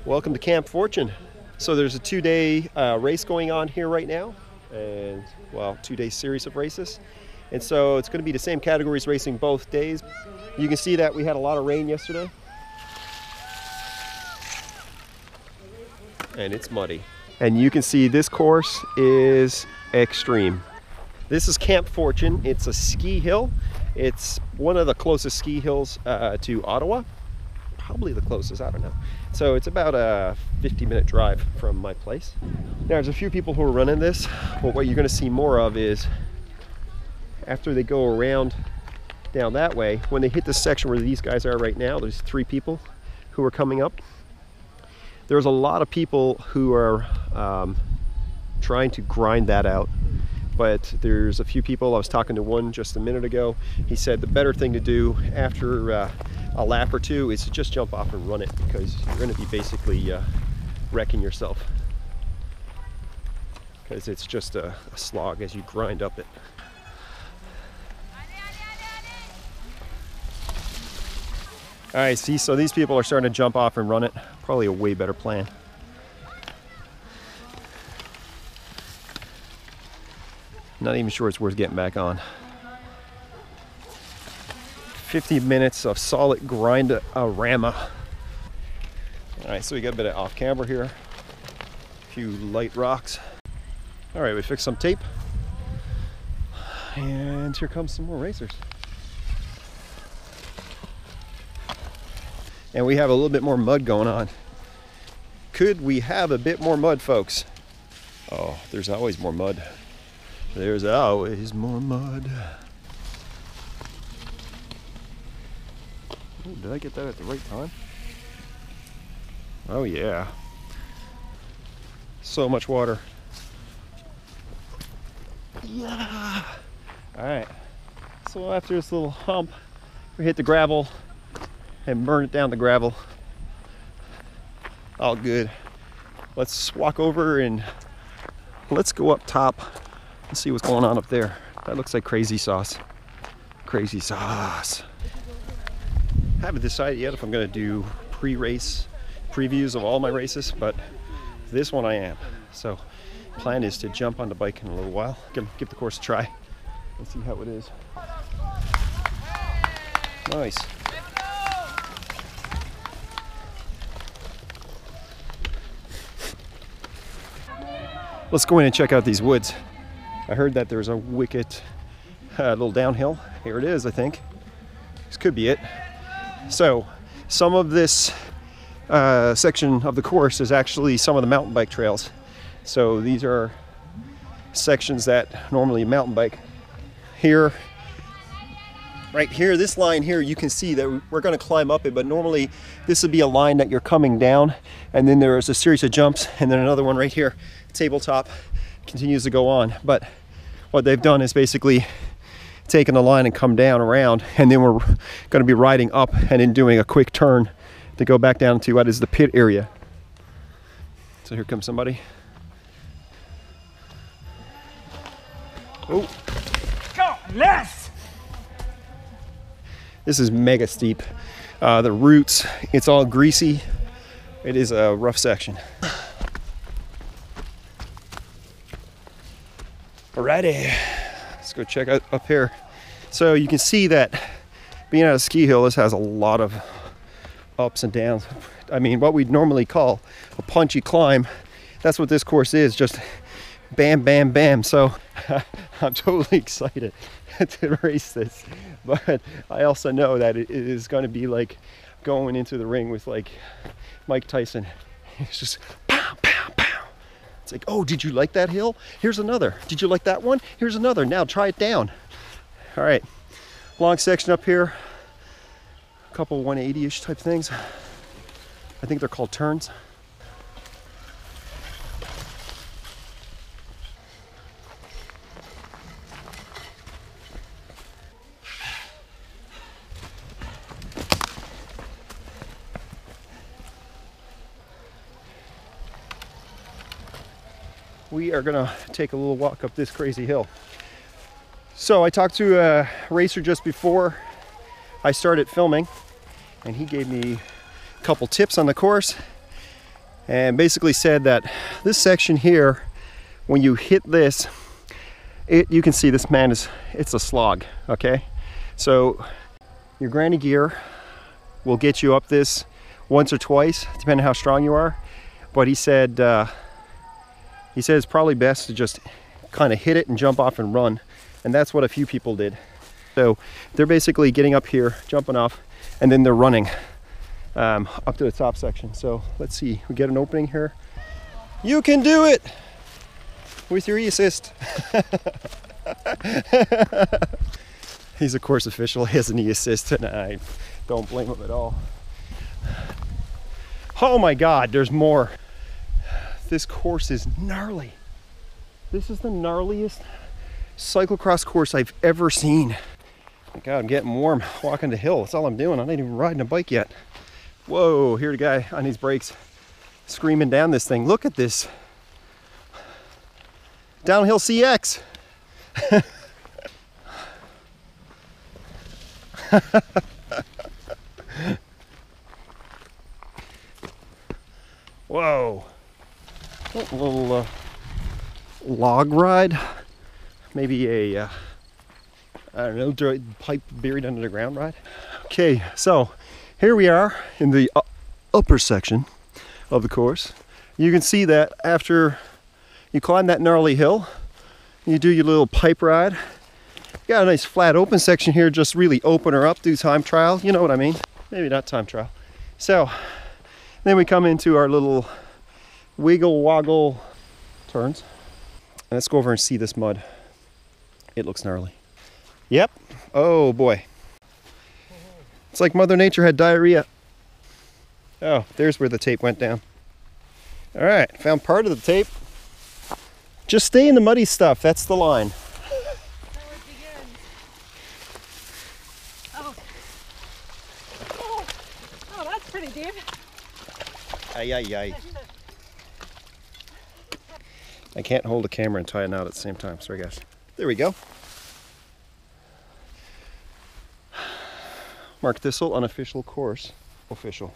Welcome to Camp Fortune. So there's a two-day race going on here right now, and well, two-day series of races. And so it's going to be the same categories racing both days. You can see that we had a lot of rain yesterday, and it's muddy. And you can see this course is extreme. This is Camp Fortune. It's a ski hill. It's one of the closest ski hills to Ottawa. Probably the closest, I don't know. So it's about a 50-minute drive from my place. Now, there's a few people who are running this, but what you're going to see more of is after they go around down that way, when they hit the section where these guys are right now, there's 3 people who are coming up. There's a lot of people who are trying to grind that out, but there's a few people. I was talking to one just a minute ago. He said the better thing to do after a lap or two is to just jump off and run it, because you're going to be basically wrecking yourself, because it's just a slog as you grind up it. All right, see, so these people are starting to jump off and run it. Probably a way better plan. Not even sure it's worth getting back on. 50 minutes of solid grind-a-rama. All right, so we got a bit of off-camber here. A few light rocks. All right, we fixed some tape. And here comes some more racers. And we have a little bit more mud going on. Could we have a bit more mud, folks? Oh, there's always more mud. There's always more mud. Oh, did I get that at the right time? Oh yeah. So much water. Yeah. All right. So after this little hump, we hit the gravel and burn it down the gravel. All good. Let's walk over and let's go up top and see what's going on up there. That looks like crazy sauce. Crazy sauce. Haven't decided yet if I'm going to do pre-race previews of all my races, but this one I am. So plan is to jump on the bike in a little while, give the course a try and see how it is. Nice. Let's go in and check out these woods. I heard that there's a wicked little downhill. Here it is, I think. This could be it. So some of this section of the course is actually some of the mountain bike trails. So these are sections that normally mountain bike. Here, right here, this line here, you can see that we're going to climb up it, but normally this would be a line that you're coming down, and then there is a series of jumps, and then another one right here, tabletop, continues to go on. But what they've done is basically taken the line and come down around, and then we're going to be riding up and then doing a quick turn to go back down to what is the pit area. So here comes somebody. Oh, go less. This is mega steep. The roots, it's all greasy. It is a rough section. Alrighty, let's go check out up here. So you can see that being at a ski hill, this has a lot of ups and downs. I mean, what we'd normally call a punchy climb, that's what this course is, just bam, bam, bam. So I'm totally excited to race this, but I also know that it is going to be like going into the ring with like Mike Tyson. It's just pow, pow, pow. It's like, oh, did you like that hill? Here's another. Did you like that one? Here's another. Now try it down. All right, long section up here. A couple 180-ish type things. I think they're called turns. We are gonna take a little walk up this crazy hill. So I talked to a racer just before I started filming, and he gave me a couple tips on the course. and basically said that this section here, when you hit this, you can see this, man, it's a slog, okay? So your granny gear will get you up this once or twice, depending on how strong you are. But he said it's probably best to just kind of hit it and jump off and run. And that's what a few people did. So they're basically getting up here, jumping off, and then they're running up to the top section. So let's see, we get an opening here. You can do it with your e-assist. He's a course official, he has an e-assist, and I don't blame him at all. Oh my God, there's more. This course is gnarly. This is the gnarliest cyclocross course I've ever seen. God, I'm getting warm walking the hill. That's all I'm doing. I'm not even riding a bike yet. Whoa, here's a guy on his brakes screaming down this thing. Look at this. Downhill CX. Whoa. A little log ride. Maybe a, I don't know, pipe buried under the ground ride. Okay, so here we are in the upper section of the course. You can see that after you climb that gnarly hill, you do your little pipe ride. You got a nice flat open section here, just really open her up, do time trial, you know what I mean? Maybe not time trial. So then we come into our little wiggle woggle turns. And let's go over and see this mud. It looks gnarly. Yep. Oh boy. It's like Mother Nature had diarrhea. Oh, there's where the tape went down. All right, found part of the tape. Just stay in the muddy stuff. That's the line. Oh, that's pretty deep. Ay, ay, ay. I can't hold a camera and tie a knot at the same time. Sorry, guys. There we go. Mark Thistle, unofficial course. Official,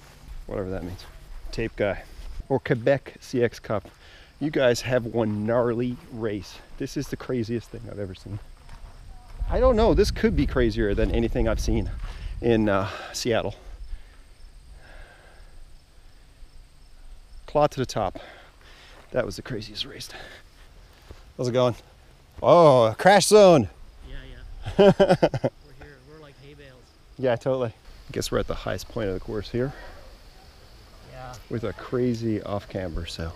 whatever that means. Tape guy. Or Quebec CX Cup. You guys have one gnarly race. This is the craziest thing I've ever seen. I don't know, this could be crazier than anything I've seen in Seattle. Claw to the top. That was the craziest race. How's it going? Oh, a crash zone. Yeah. We're here. We're like hay bales. Yeah, totally. I guess we're at the highest point of the course here. Yeah. With a crazy off camber, so.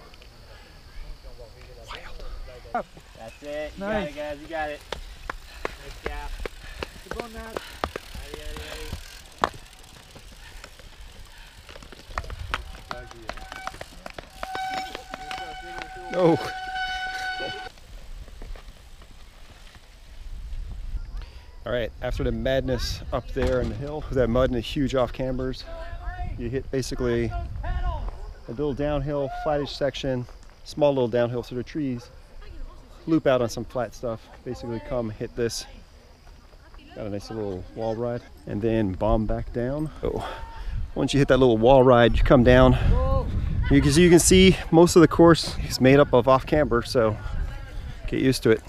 Wild. That's it. You Nice. got it, guys. You got it. Nice gap. Keep going, Matt. No. All right, after the madness up there in the hill, with that mud and the huge off cambers, you hit basically a little downhill, flattish section, small little downhill through the trees, loop out on some flat stuff, basically come hit this, got a nice little wall ride, and then bomb back down. So once you hit that little wall ride, you come down. You can see most of the course is made up of off camber, so get used to it.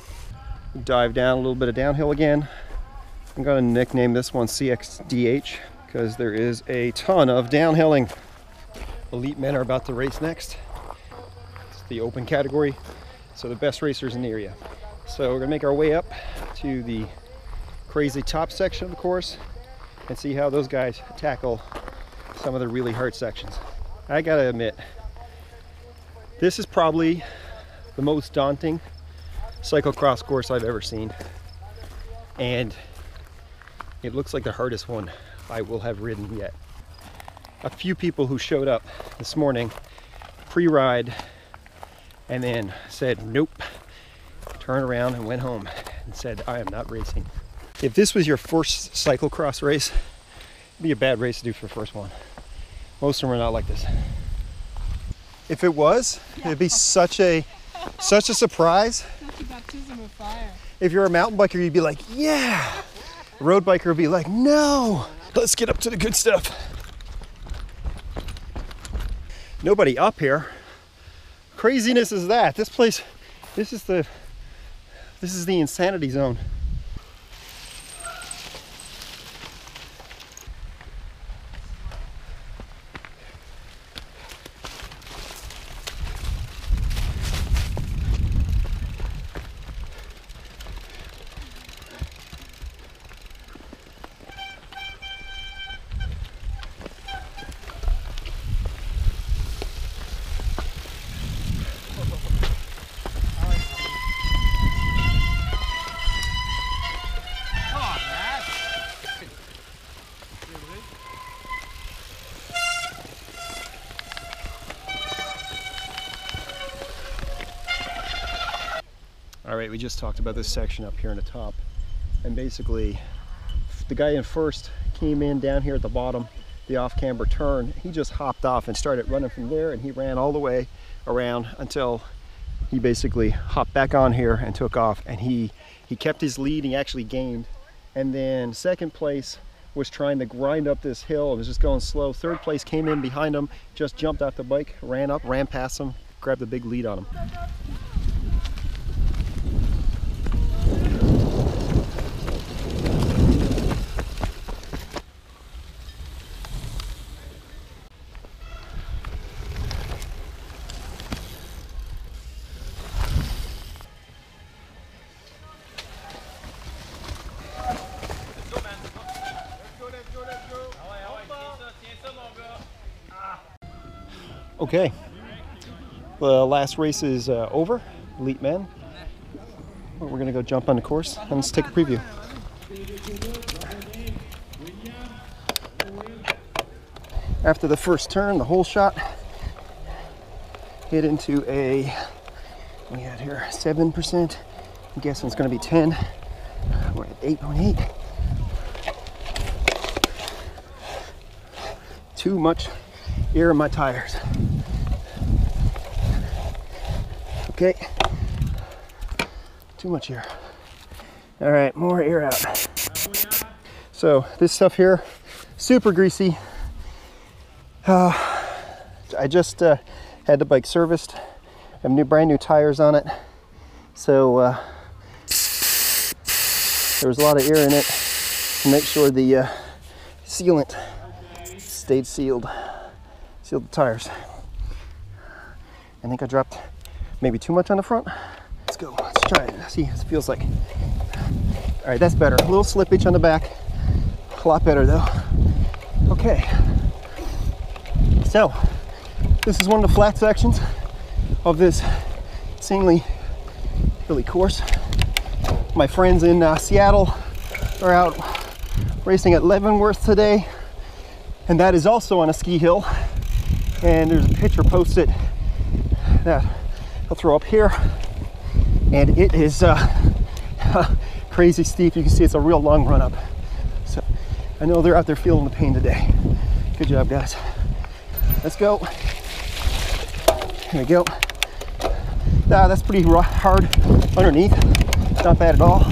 Dive down a little bit of downhill again. I'm gonna nickname this one CXDH because there is a ton of downhilling. Elite men are about to race next. It's the open category, so the best racers in the area. So we're gonna make our way up to the crazy top section of the course and see how those guys tackle some of the really hard sections. I gotta admit, this is probably the most daunting cyclocross course I've ever seen. And it looks like the hardest one I will have ridden yet. A few people who showed up this morning pre-ride and then said, nope, turned around and went home and said, I am not racing. If this was your first cyclocross race, it'd be a bad race to do for the first one. Most of them are not like this. If it was, it'd be such a surprise. Such a baptism of fire. If you're a mountain biker, you'd be like, yeah. A road biker would be like, no, let's get up to the good stuff. Nobody up here. craziness is that? This place, this is the insanity zone. All right, we just talked about this section up here in the top, and basically the guy in first came in down here at the bottom, the off-camber turn. He just hopped off and started running from there, and he ran all the way around until he basically hopped back on here and took off, and he kept his lead. He actually gained, and then second place was trying to grind up this hill. It was just going slow. Third place came in behind him, just jumped off the bike, ran up, ran past him, grabbed a big lead on him. Okay, the last race is over, elite men. We're gonna go jump on the course and let's take a preview. After the first turn, the hole shot hit into a, we had here 7%. I'm guessing it's gonna be 10. We're at 8.8. Too much air in my tires. Okay, too much air. All right, more air out. So this stuff here, super greasy. I just had the bike serviced. I have brand new tires on it. So there was a lot of air in it to make sure the sealant stayed sealed. Sealed the tires. I think I dropped maybe too much on the front. Let's go, let's try it, see what it feels like. All right, that's better. A little slippage on the back. A lot better though. Okay. So, this is one of the flat sections of this insanely hilly course. My friends in Seattle are out racing at Leavenworth today, and that is also on a ski hill. And there's a picture posted that I'll throw up here, and it is crazy steep. You can see it's a real long run up. So I know they're out there feeling the pain today. Good job, guys. Let's go. Here we go. That's pretty hard underneath. Not bad at all.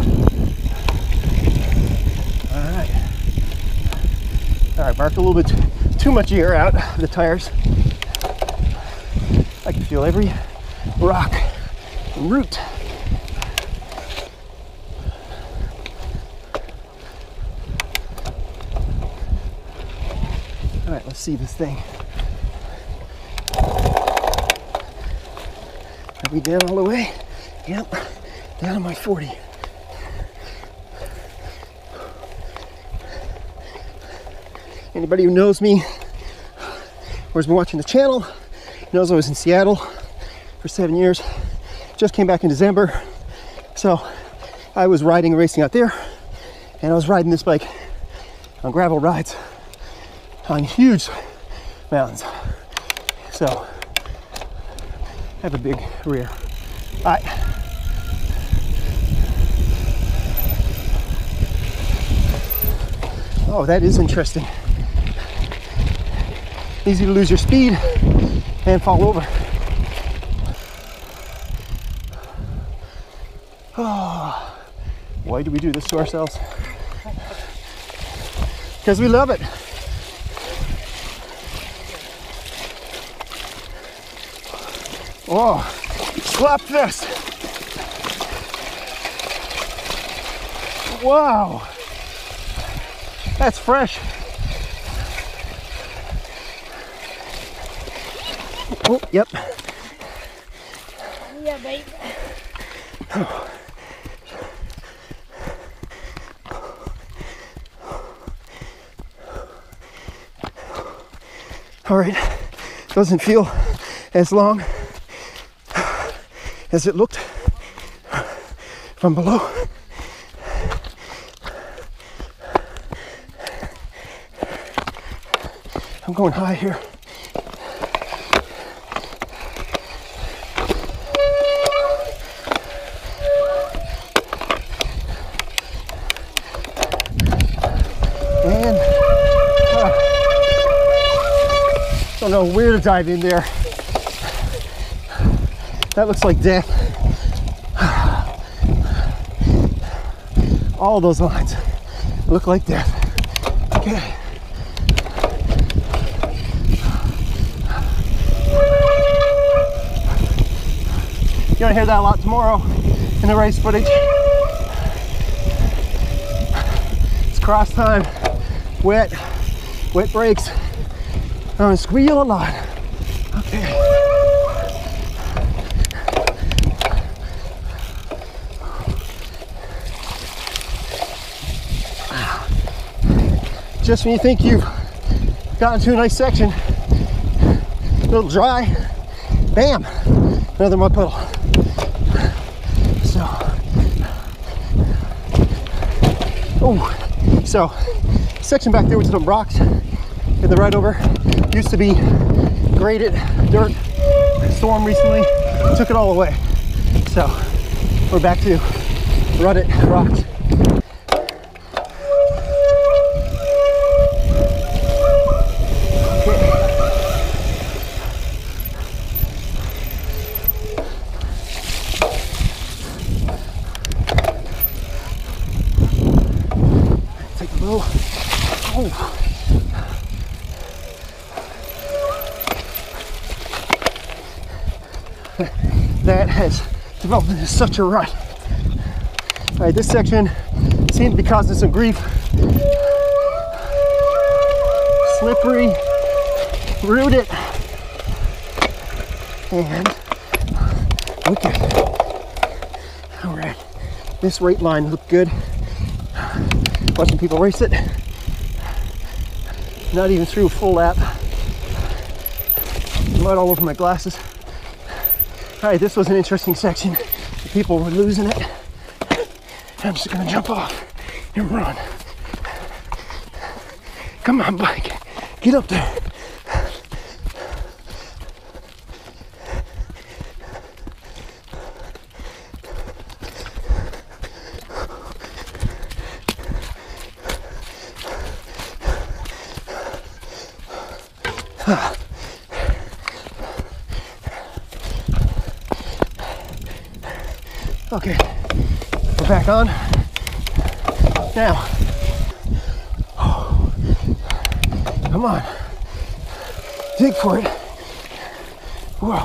All right, Mark, a little bit too much air out of the tires. I can feel every rock and root. All right, let's see this thing. Are we down all the way? Yep, down to my 40. Anybody who knows me or has been watching the channel knows I was in Seattle for 7 years. Just came back in December. So I was riding and racing out there, and I was riding this bike on gravel rides on huge mountains. So I have a big rear. All right. Oh, that is interesting. Easy to lose your speed and fall over. Oh, why do we do this to ourselves? Because we love it. Oh, slap fist. Wow. That's fresh. Oh, yep. Yeah, babe. All right, doesn't feel as long as it looked from below. I'm going high here. And don't know where to dive in there. That looks like death. All those lines look like death. Okay. You're gonna hear that a lot tomorrow in the race footage. It's cross time, wet brakes. I'm gonna squeal a lot. Okay. Just when you think you've gotten to a nice section, a little dry, bam, another mud puddle. So section back there with some rocks in the right over used to be graded dirt. Storm recently took it all away. So we're back to rutted rocks. That has developed into such a rut. All right, this section seems to be causing some grief. Slippery, rooted, and wicked. All right, this rate line looked good. Watching people race it. Not even through a full lap. Mud all over my glasses. All right, this was an interesting section. The people were losing it. I'm just gonna jump off and run. Come on, bike, get up there. Okay, we're back on. Now, come on, dig for it. Whoa.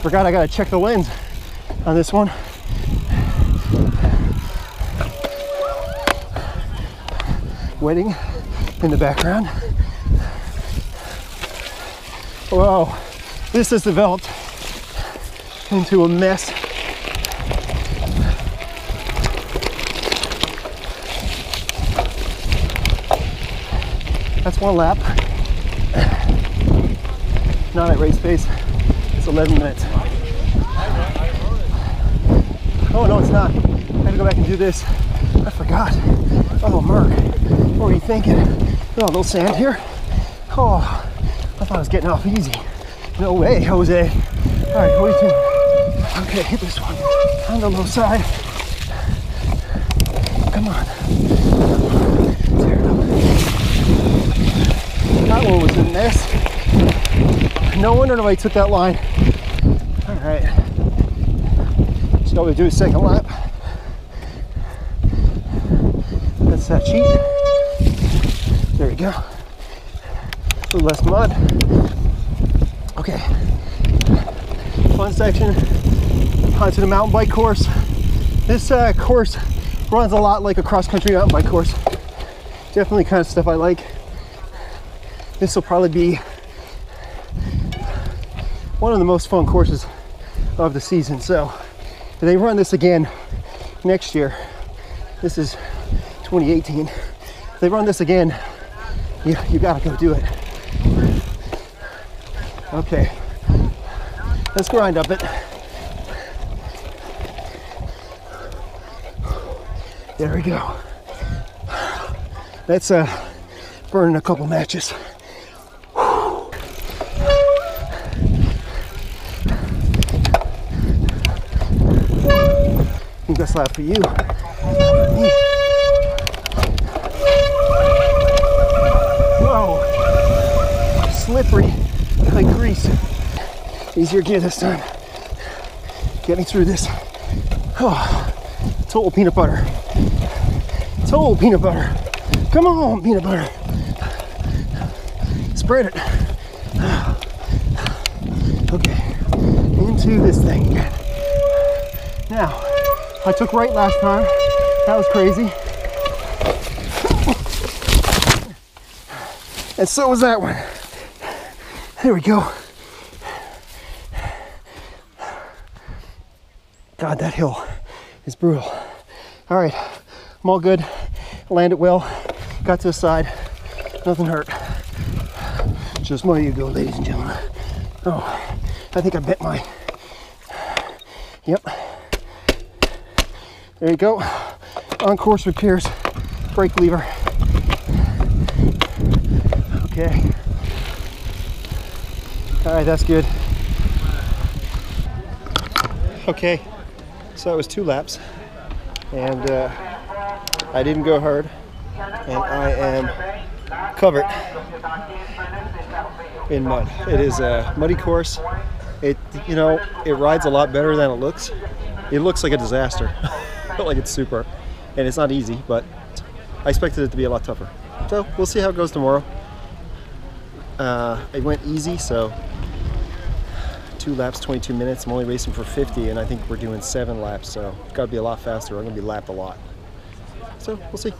Forgot I gotta check the lens on this one. Wedding in the background. Whoa, this has developed into a mess. That's one lap. Not at race pace. It's 11 minutes. Oh no, it's not. I have to go back and do this. I forgot. Oh, Mark, what were you thinking? Oh, a little sand here. Oh, I thought I was getting off easy. No way, Jose. All right, what are you doing? Okay, hit this one on the low side. Come on. Tear it up. That one was a mess. No wonder nobody took that line. All right. So we do a second lap. That's that cheat. There we go. little less mud. Okay, fun section onto the mountain bike course. This course runs a lot like a cross-country mountain bike course. Definitely kind of stuff I like. This will probably be one of the most fun courses of the season. So if they run this again next year, this is 2018. If they run this again, you gotta go do it. Okay, let's grind up it. There we go. Let's burn a couple matches. I think that's loud for you. Whoa, slippery like grease. Easier gear this time. Getting through this. Oh, total peanut butter. Total peanut butter. Come on, peanut butter. Spread it. Okay, into this thing again. Now, I took right last time. That was crazy. And so was that one. There we go. God, that hill is brutal. All right, I'm all good. Landed well. Got to the side. Nothing hurt. Just my ego, ladies and gentlemen. Oh, I think I bent my... Yep. There you go. On course repairs. Brake lever. Okay. All right, that's good. Okay, so it was 2 laps, and I didn't go hard, and I am covered in mud. It is a muddy course. It rides a lot better than it looks. It looks like a disaster, like it's super, and it's not easy, but I expected it to be a lot tougher. So we'll see how it goes tomorrow. It went easy, so 2 laps, 22 minutes. I'm only racing for 50, and I think we're doing 7 laps, so it's got to be a lot faster. I'm going to be lapped a lot. So we'll see.